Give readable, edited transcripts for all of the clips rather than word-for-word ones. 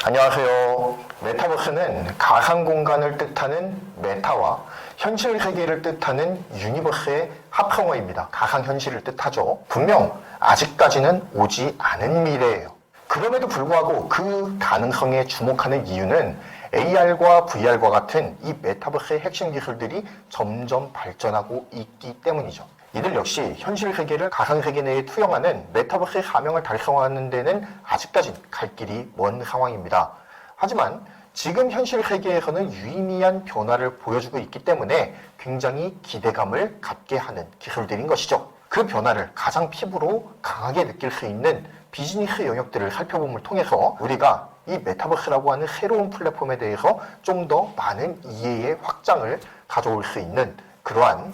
안녕하세요. 메타버스는 가상 공간을 뜻하는 메타와 현실 세계를 뜻하는 유니버스의 합성어입니다. 가상 현실을 뜻하죠. 분명 아직까지는 오지 않은 미래예요. 그럼에도 불구하고 그 가능성에 주목하는 이유는 AR과 VR과 같은 이 메타버스의 핵심 기술들이 점점 발전하고 있기 때문이죠. 이들 역시 현실 세계를 가상 세계 내에 투영하는 메타버스의 사명을 달성하는 데는 아직까진 갈 길이 먼 상황입니다. 하지만 지금 현실 세계에서는 유의미한 변화를 보여주고 있기 때문에 굉장히 기대감을 갖게 하는 기술들인 것이죠. 그 변화를 가장 피부로 강하게 느낄 수 있는 비즈니스 영역들을 살펴봄을 통해서 우리가 이 메타버스라고 하는 새로운 플랫폼에 대해서 좀 더 많은 이해의 확장을 가져올 수 있는 그러한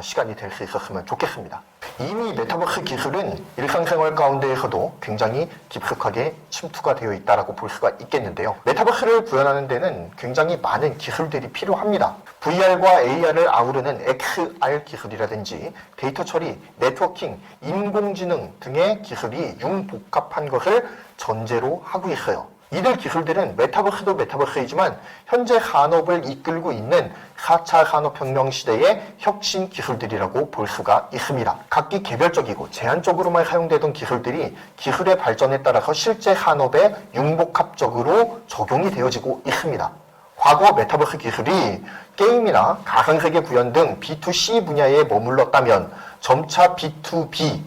시간이 될 수 있었으면 좋겠습니다. 이미 메타버스 기술은 일상생활 가운데에서도 굉장히 깊숙하게 침투가 되어 있다고 볼 수가 있겠는데요. 메타버스를 구현하는 데는 굉장히 많은 기술들이 필요합니다. VR과 AR을 아우르는 XR 기술이라든지 데이터 처리, 네트워킹, 인공지능 등의 기술이 융복합한 것을 전제로 하고 있어요. 이들 기술들은 메타버스도 메타버스이지만 현재 산업을 이끌고 있는 4차 산업혁명 시대의 혁신 기술들이라고 볼 수가 있습니다. 각기 개별적이고 제한적으로만 사용되던 기술들이 기술의 발전에 따라서 실제 산업에 융복합적으로 적용이 되어지고 있습니다. 과거 메타버스 기술이 게임이나 가상세계 구현 등 B2C 분야에 머물렀다면 점차 B2B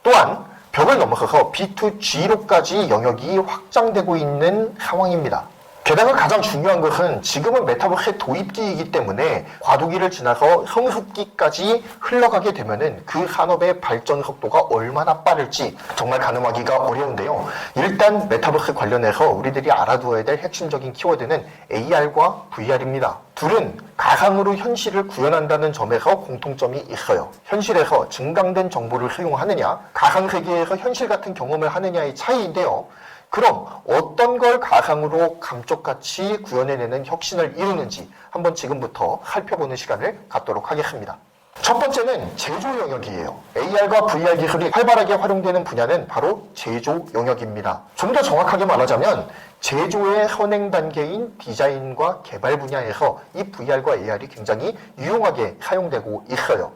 또한 벽을 넘어서서 B2G로까지 영역이 확장되고 있는 상황입니다. 게다가 가장 중요한 것은 지금은 메타버스의 도입기이기 때문에 과도기를 지나서 성숙기까지 흘러가게 되면은 그 산업의 발전 속도가 얼마나 빠를지 정말 가늠하기가 어려운데요. 일단 메타버스 관련해서 우리들이 알아두어야 될 핵심적인 키워드는 AR과 VR입니다. 둘은 가상으로 현실을 구현한다는 점에서 공통점이 있어요. 현실에서 증강된 정보를 수용하느냐, 가상세계에서 현실 같은 경험을 하느냐의 차이인데요. 그럼 어떤 걸 가상으로 감쪽같이 구현해내는 혁신을 이루는지 한번 지금부터 살펴보는 시간을 갖도록 하겠습니다. 첫 번째는 제조 영역이에요. AR과 VR 기술이 활발하게 활용되는 분야는 바로 제조 영역입니다. 좀 더 정확하게 말하자면 제조의 선행 단계인 디자인과 개발 분야에서 이 VR과 AR이 굉장히 유용하게 사용되고 있어요.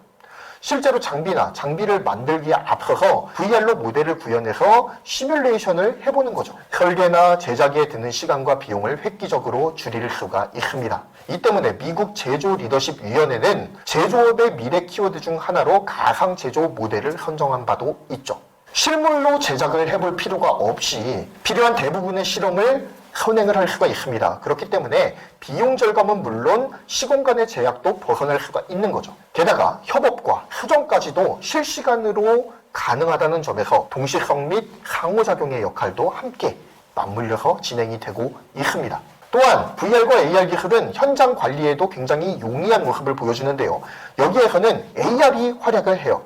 실제로 장비를 만들기에 앞서서 VR로 모델을 구현해서 시뮬레이션을 해보는 거죠. 설계나 제작에 드는 시간과 비용을 획기적으로 줄일 수가 있습니다. 이 때문에 미국 제조 리더십 위원회는 제조업의 미래 키워드 중 하나로 가상 제조 모델을 선정한 바도 있죠. 실물로 제작을 해볼 필요가 없이 필요한 대부분의 실험을 선행을 할 수가 있습니다. 그렇기 때문에 비용 절감은 물론 시공간의 제약도 벗어날 수가 있는 거죠. 게다가 협업과 수정까지도 실시간으로 가능하다는 점에서 동시성 및 상호작용의 역할도 함께 맞물려서 진행이 되고 있습니다. 또한 VR과 AR 기술은 현장 관리에도 굉장히 용이한 모습을 보여주는데요. 여기에서는 AR이 활약을 해요.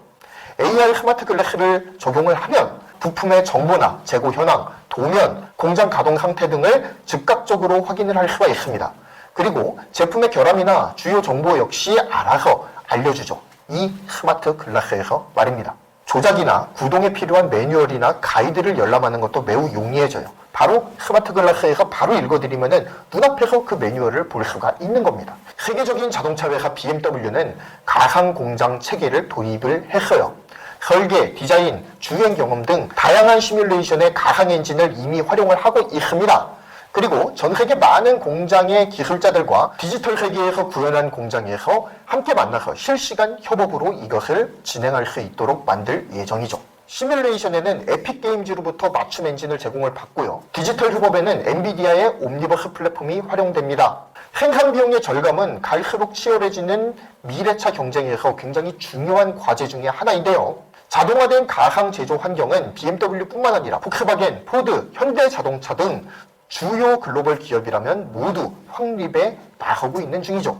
AR 스마트 글래스를 적용을 하면 부품의 정보나 재고 현황, 도면, 공장 가동 상태 등을 즉각적으로 확인을 할 수가 있습니다. 그리고 제품의 결함이나 주요 정보 역시 알아서 알려주죠. 이 스마트 글라스에서 말입니다. 조작이나 구동에 필요한 매뉴얼이나 가이드를 열람하는 것도 매우 용이해져요. 바로 스마트 글라스에서 바로 읽어드리면은 눈앞에서 그 매뉴얼을 볼 수가 있는 겁니다. 세계적인 자동차 회사 BMW는 가상 공장 체계를 도입을 했어요. 설계, 디자인, 주행 경험 등 다양한 시뮬레이션의 가상 엔진을 이미 활용을 하고 있습니다. 그리고 전 세계 많은 공장의 기술자들과 디지털 세계에서 구현한 공장에서 함께 만나서 실시간 협업으로 이것을 진행할 수 있도록 만들 예정이죠. 시뮬레이션에는 에픽 게임즈로부터 맞춤 엔진을 제공을 받고요. 디지털 협업에는 엔비디아의 옴니버스 플랫폼이 활용됩니다. 생산 비용의 절감은 갈수록 치열해지는 미래차 경쟁에서 굉장히 중요한 과제 중에 하나인데요. 자동화된 가상 제조 환경은 BMW뿐만 아니라 폭스바겐, 포드, 현대자동차 등 주요 글로벌 기업이라면 모두 확립에 나서고 있는 중이죠.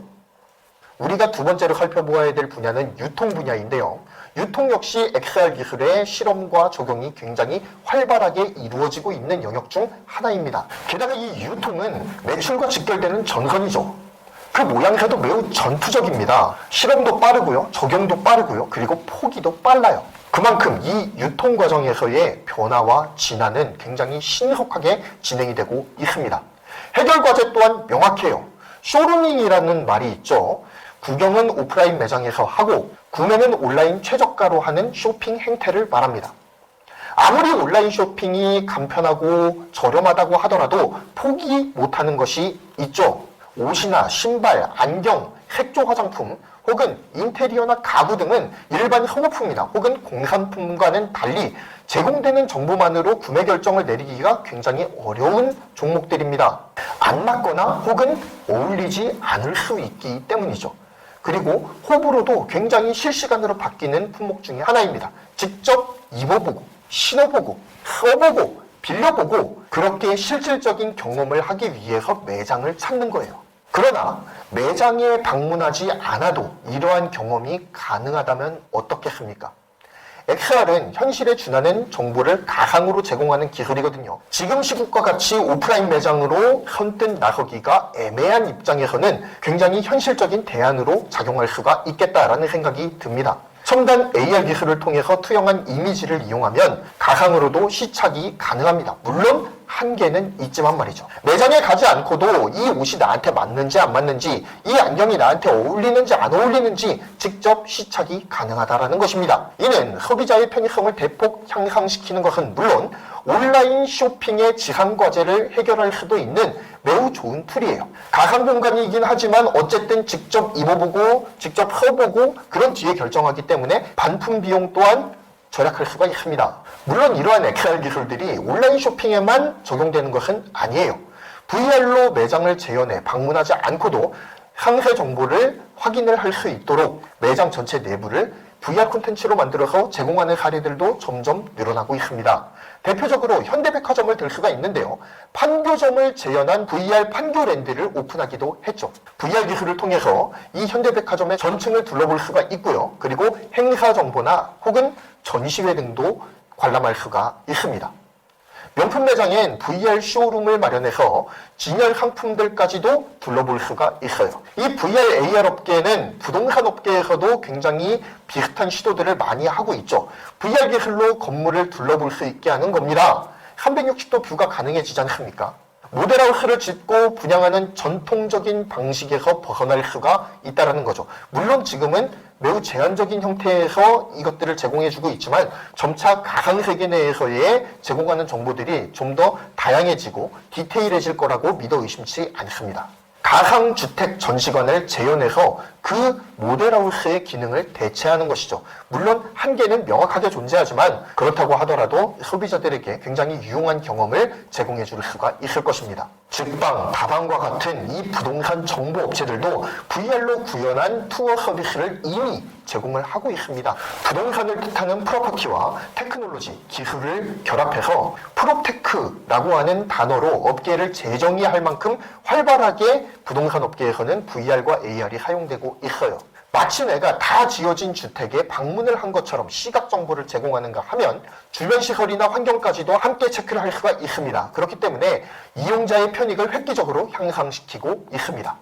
우리가 두 번째로 살펴보아야 될 분야는 유통 분야인데요. 유통 역시 XR 기술의 실험과 적용이 굉장히 활발하게 이루어지고 있는 영역 중 하나입니다. 게다가 이 유통은 매출과 직결되는 전선이죠. 그 모양새도 매우 전투적입니다. 실험도 빠르고요, 적용도 빠르고요, 그리고 포기도 빨라요. 그만큼 이 유통 과정에서의 변화와 진화는 굉장히 신속하게 진행이 되고 있습니다. 해결 과제 또한 명확해요. 쇼루밍이라는 말이 있죠. 구경은 오프라인 매장에서 하고 구매는 온라인 최저가로 하는 쇼핑 행태를 말합니다. 아무리 온라인 쇼핑이 간편하고 저렴하다고 하더라도 포기 못하는 것이 있죠. 옷이나 신발, 안경, 색조 화장품 혹은 인테리어나 가구 등은 일반 소모품이나 혹은 공산품과는 달리 제공되는 정보만으로 구매 결정을 내리기가 굉장히 어려운 종목들입니다. 안 맞거나 혹은 어울리지 않을 수 있기 때문이죠. 그리고 호불호도 굉장히 실시간으로 바뀌는 품목 중에 하나입니다. 직접 입어보고 신어보고 써보고 빌려보고 그렇게 실질적인 경험을 하기 위해서 매장을 찾는 거예요. 그러나 매장에 방문하지 않아도 이러한 경험이 가능하다면 어떻겠습니까? XR은 현실에 준하는 정보를 가상으로 제공하는 기술이거든요. 지금 시국과 같이 오프라인 매장으로 선뜻 나서기가 애매한 입장에서는 굉장히 현실적인 대안으로 작용할 수가 있겠다라는 생각이 듭니다. 첨단 AR 기술을 통해서 투영한 이미지를 이용하면 가상으로도 시착이 가능합니다. 물론 한계는 있지만 말이죠. 매장에 가지 않고도 이 옷이 나한테 맞는지 안 맞는지, 이 안경이 나한테 어울리는지 안 어울리는지 직접 시착이 가능하다는 것입니다. 이는 소비자의 편의성을 대폭 향상시키는 것은 물론 온라인 쇼핑의 지상 과제를 해결할 수도 있는 매우 좋은 툴이에요. 가상 공간이긴 하지만 어쨌든 직접 입어보고 직접 써보고 그런 뒤에 결정하기 때문에 반품 비용 또한 절약할 수가 있습니다. 물론 이러한 XR 기술들이 온라인 쇼핑에만 적용되는 것은 아니에요. VR로 매장을 재현해 방문하지 않고도 상세 정보를 확인을 할 수 있도록 매장 전체 내부를 VR 콘텐츠로 만들어서 제공하는 사례들도 점점 늘어나고 있습니다. 대표적으로 현대백화점을 들 수가 있는데요. 판교점을 재현한 VR 판교랜드를 오픈하기도 했죠. VR 기술을 통해서 이 현대백화점의 전층을 둘러볼 수가 있고요. 그리고 행사 정보나 혹은 전시회 등도 관람할 수가 있습니다. 명품 매장엔 VR 쇼룸을 마련해서 진열 상품들까지도 둘러볼 수가 있어요. 이 VR AR 업계는 부동산 업계에서도 굉장히 비슷한 시도들을 많이 하고 있죠. VR 기술로 건물을 둘러볼 수 있게 하는 겁니다. 360도 뷰가 가능해지지 않습니까? 모델하우스를 짓고 분양하는 전통적인 방식에서 벗어날 수가 있다는 거죠. 물론 지금은 매우 제한적인 형태에서 이것들을 제공해주고 있지만 점차 가상세계 내에서의 제공하는 정보들이 좀 더 다양해지고 디테일해질 거라고 믿어 의심치 않습니다. 가상주택 전시관을 재현해서 그 모델하우스의 기능을 대체하는 것이죠. 물론 한계는 명확하게 존재하지만 그렇다고 하더라도 소비자들에게 굉장히 유용한 경험을 제공해 줄 수가 있을 것입니다. 직방, 다방과 같은 이 부동산 정보 업체들도 VR로 구현한 투어 서비스를 이미 제공을 하고 있습니다. 부동산을 뜻하는 프로퍼티와 테크놀로지, 기술을 결합해서 프롭테크라고 하는 단어로 업계를 재정의할 만큼 활발하게 부동산 업계에서는 VR과 AR이 사용되고 있어요. 마치 내가 다 지어진 주택에 방문을 한 것처럼 시각 정보를 제공하는가 하면 주변 시설이나 환경까지도 함께 체크를 할 수가 있습니다. 그렇기 때문에 이용자의 편익을 획기적으로 향상시키고 있습니다.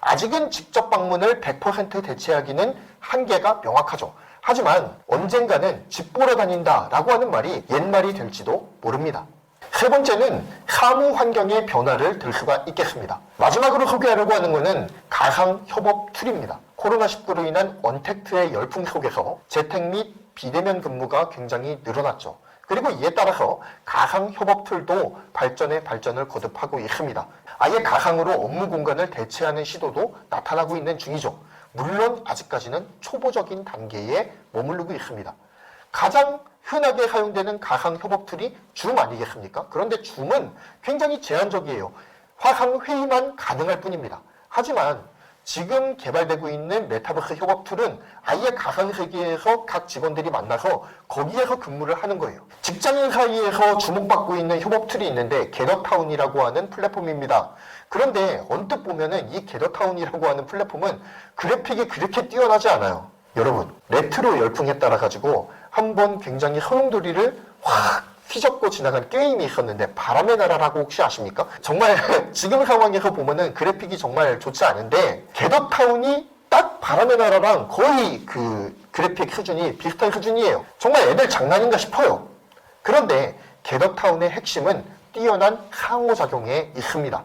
아직은 직접 방문을 100% 대체하기는 한계가 명확하죠. 하지만 언젠가는 집 보러 다닌다라고 하는 말이 옛말이 될지도 모릅니다. 세 번째는 사무 환경의 변화를 들 수가 있겠습니다. 마지막으로 소개하려고 하는 것은 가상 협업 툴입니다. 코로나19로 인한 언택트의 열풍 속에서 재택 및 비대면 근무가 굉장히 늘어났죠. 그리고 이에 따라서 가상 협업 툴도 발전에 발전을 거듭하고 있습니다. 아예 가상으로 업무 공간을 대체하는 시도도 나타나고 있는 중이죠. 물론 아직까지는 초보적인 단계에 머무르고 있습니다. 가장 흔하게 사용되는 가상 협업 툴이 줌 아니겠습니까? 그런데 줌은 굉장히 제한적이에요. 화상 회의만 가능할 뿐입니다. 하지만 지금 개발되고 있는 메타버스 협업 툴은 아예 가상 세계에서 각 직원들이 만나서 거기에서 근무를 하는 거예요. 직장인 사이에서 주목받고 있는 협업 툴이 있는데 게더타운이라고 하는 플랫폼입니다. 그런데 언뜻 보면은 이 게더타운이라고 하는 플랫폼은 그래픽이 그렇게 뛰어나지 않아요. 여러분, 레트로 열풍에 따라 가지고 한번 굉장히 소용돌이를 확 휘젓고 지나간 게임이 있었는데 바람의 나라라고 혹시 아십니까? 정말 지금 상황에서 보면은 그래픽이 정말 좋지 않은데 게더타운이 딱 바람의 나라랑 거의 그 그래픽 수준이 비슷한 수준이에요. 정말 애들 장난인가 싶어요. 그런데 겟업타운의 핵심은 뛰어난 상호작용에 있습니다.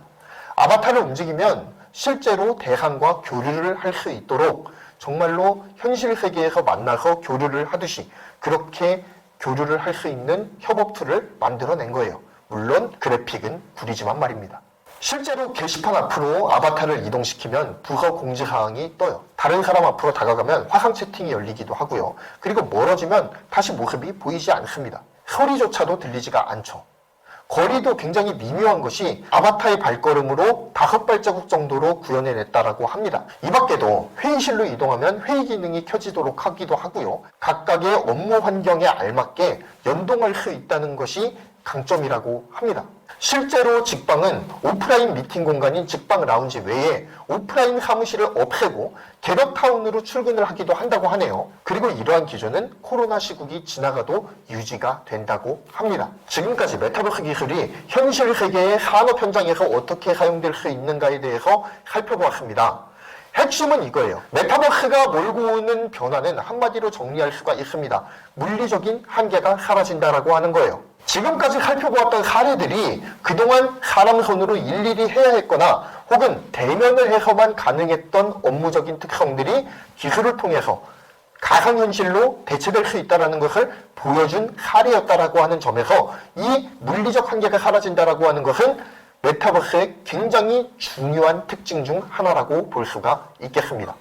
아바타를 움직이면 실제로 대상과 교류를 할 수 있도록 정말로 현실 세계에서 만나서 교류를 하듯이 그렇게 교류를 할 수 있는 협업 툴을 만들어낸 거예요. 물론 그래픽은 구리지만 말입니다. 실제로 게시판 앞으로 아바타를 이동시키면 부서 공지사항이 떠요. 다른 사람 앞으로 다가가면 화상 채팅이 열리기도 하고요. 그리고 멀어지면 다시 모습이 보이지 않습니다. 소리조차도 들리지가 않죠. 거리도 굉장히 미묘한 것이 아바타의 발걸음으로 5발자국 정도로 구현해냈다라고 합니다. 이 밖에도 회의실로 이동하면 회의 기능이 켜지도록 하기도 하고요. 각각의 업무 환경에 알맞게 연동할 수 있다는 것이 강점이라고 합니다. 실제로 직방은 오프라인 미팅 공간인 직방 라운지 외에 오프라인 사무실을 없애고 겟업타운으로 출근을 하기도 한다고 하네요. 그리고 이러한 기조는 코로나 시국이 지나가도 유지가 된다고 합니다. 지금까지 메타버스 기술이 현실 세계의 산업 현장에서 어떻게 사용될 수 있는가에 대해서 살펴보았습니다. 핵심은 이거예요. 메타버스가 몰고 오는 변화는 한마디로 정리할 수가 있습니다. 물리적인 한계가 사라진다라고 하는 거예요. 지금까지 살펴보았던 사례들이 그동안 사람 손으로 일일이 해야 했거나 혹은 대면을 해서만 가능했던 업무적인 특성들이 기술을 통해서 가상현실로 대체될 수 있다는 것을 보여준 사례였다라고 하는 점에서 이 물리적 한계가 사라진다라고 하는 것은 메타버스의 굉장히 중요한 특징 중 하나라고 볼 수가 있겠습니다.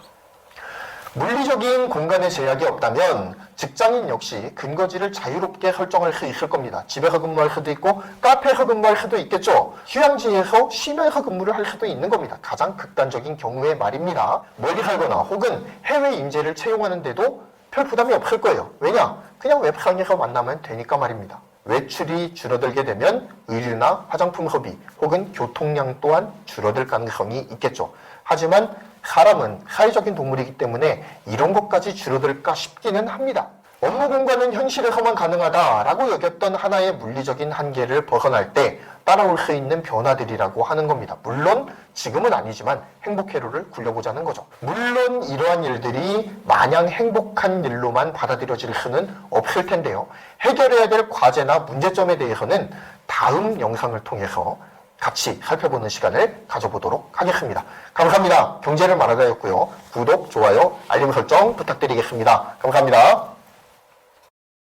물리적인 공간의 제약이 없다면 직장인 역시 근거지를 자유롭게 설정할 수 있을 겁니다. 집에서 근무할 수도 있고 카페에서 근무할 수도 있겠죠. 휴양지에서 쉬면서 근무를 할 수도 있는 겁니다. 가장 극단적인 경우의 말입니다. 멀리 살거나 혹은 해외 인재를 채용하는데도 별 부담이 없을 거예요. 왜냐? 그냥 웹상에서 만나면 되니까 말입니다. 외출이 줄어들게 되면 의류나 화장품 소비 혹은 교통량 또한 줄어들 가능성이 있겠죠. 하지만 사람은 사회적인 동물이기 때문에 이런 것까지 줄어들까 싶기는 합니다. 업무 공간은 현실에서만 가능하다라고 여겼던 하나의 물리적인 한계를 벗어날 때 따라올 수 있는 변화들이라고 하는 겁니다. 물론 지금은 아니지만 행복 회로를 굴려보자는 거죠. 물론 이러한 일들이 마냥 행복한 일로만 받아들여질 수는 없을 텐데요. 해결해야 될 과제나 문제점에 대해서는 다음 영상을 통해서 같이 살펴보는 시간을 가져보도록 하겠습니다. 감사합니다. 경제를 말하다였고요. 구독, 좋아요, 알림 설정 부탁드리겠습니다. 감사합니다.